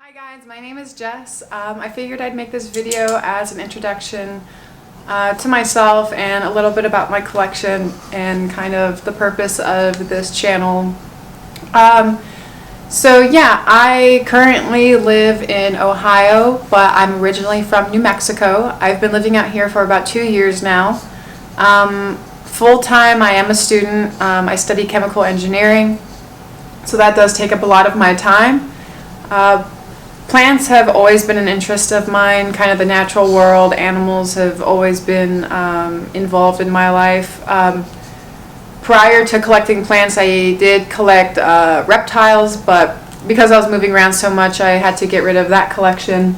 Hi guys, my name is Jess. I figured I'd make this video as an introduction to myself and a little bit about my collection and kind of the purpose of this channel. I currently live in Ohio, but I'm originally from New Mexico. I've been living out here for about 2 years now. Full-time, I am a student. I study chemical engineering, so that does take up a lot of my time. Plants have always been an interest of mine, kind of the natural world. Animals have always been involved in my life. Prior to collecting plants, I did collect reptiles, but because I was moving around so much, I had to get rid of that collection.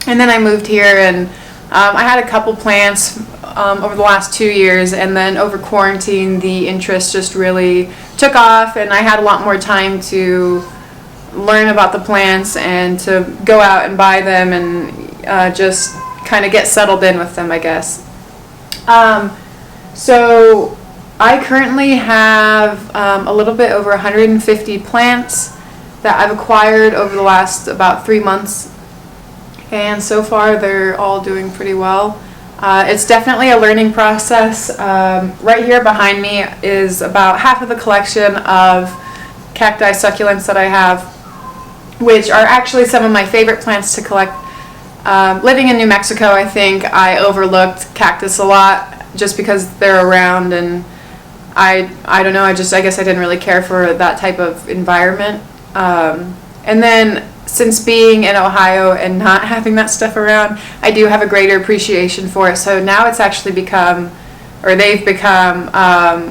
And then I moved here, and I had a couple plants over the last 2 years, and then over quarantine, the interest just really took off, and I had a lot more time to learn about the plants and to go out and buy them and just kind of get settled in with them, I guess. So I currently have a little bit over 150 plants that I've acquired over the last about 3 months, and so far they're all doing pretty well. It's definitely a learning process. Right here behind me is about half of the collection of cacti succulents that I have, which are actually some of my favorite plants to collect. Living in New Mexico, I think I overlooked cactus a lot just because they're around, and I don't know, I guess I didn't really care for that type of environment. And then since being in Ohio and not having that stuff around, I do have a greater appreciation for it. So now it's actually become, or they've become,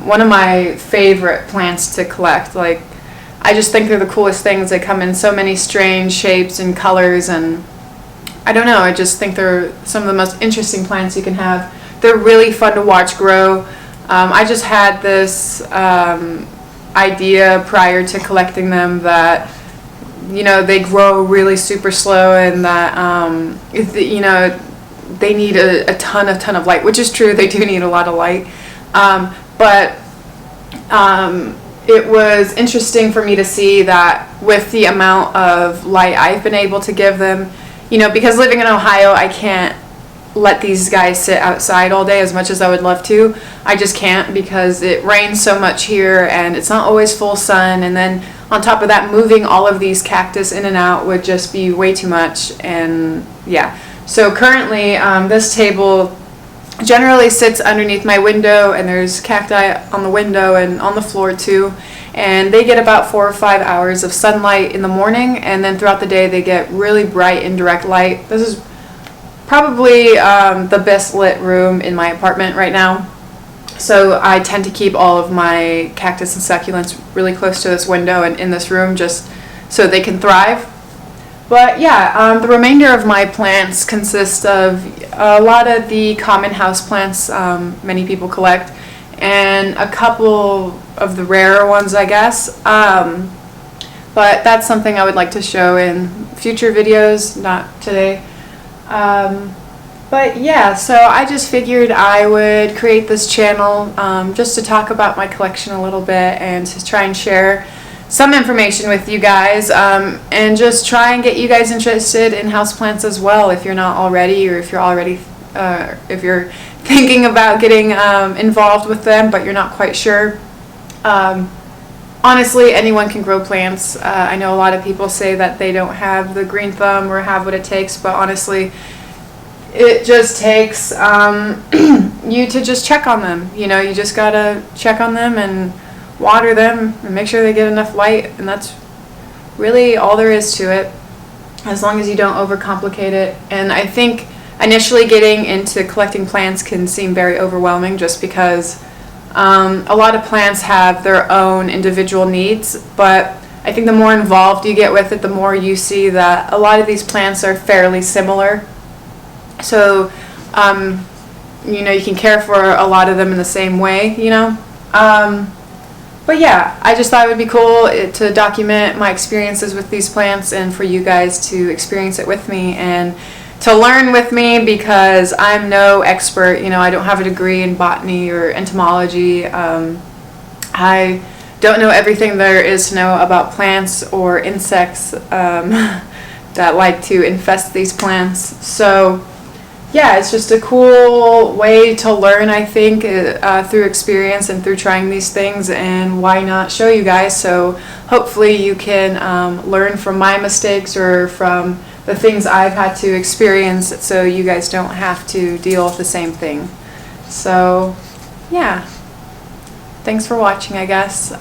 one of my favorite plants to collect. Like, I just think they're the coolest things. They come in so many strange shapes and colors, and I don't know, I just think they're some of the most interesting plants you can have. They're really fun to watch grow. I just had this idea prior to collecting them that, you know, they grow really super slow, and that, you know, they need a ton of light, which is true, they do need a lot of light. It was interesting for me to see that with the amount of light I've been able to give them, you know, because living in Ohio, I can't let these guys sit outside all day as much as I would love to. I just can't, because it rains so much here and it's not always full sun, and then on top of that, moving all of these cactus in and out would just be way too much. And yeah, so currently this table generally sits underneath my window, and there's cacti on the window and on the floor too, and they get about 4 or 5 hours of sunlight in the morning, and then throughout the day they get really bright indirect light. This is probably the best lit room in my apartment right now, so I tend to keep all of my cactus and succulents really close to this window and in this room just so they can thrive. But yeah, the remainder of my plants consist of a lot of the common house plants many people collect, and a couple of the rarer ones, I guess. But that's something I would like to show in future videos, not today. But yeah, so I just figured I would create this channel just to talk about my collection a little bit and to try and share some information with you guys, and just try and get you guys interested in houseplants as well, if you're not already, or if you're already if you're thinking about getting involved with them but you're not quite sure. Honestly, anyone can grow plants. I know a lot of people say that they don't have the green thumb or have what it takes, but honestly, it just takes you to just check on them. You know, you just gotta check on them and water them and make sure they get enough light, and that's really all there is to it, as long as you don't overcomplicate it. And I think initially getting into collecting plants can seem very overwhelming, just because a lot of plants have their own individual needs, but I think the more involved you get with it, the more you see that a lot of these plants are fairly similar. So you know, you can care for a lot of them in the same way, you know. But yeah, I just thought it would be cool to document my experiences with these plants, and for you guys to experience it with me and to learn with me, because I'm no expert. You know, I don't have a degree in botany or entomology. I don't know everything there is to know about plants or insects. that like to infest these plants. So yeah, it's just a cool way to learn, I think, through experience and through trying these things, and why not show you guys? So hopefully you can learn from my mistakes or from the things I've had to experience, so you guys don't have to deal with the same thing. So yeah, thanks for watching, I guess.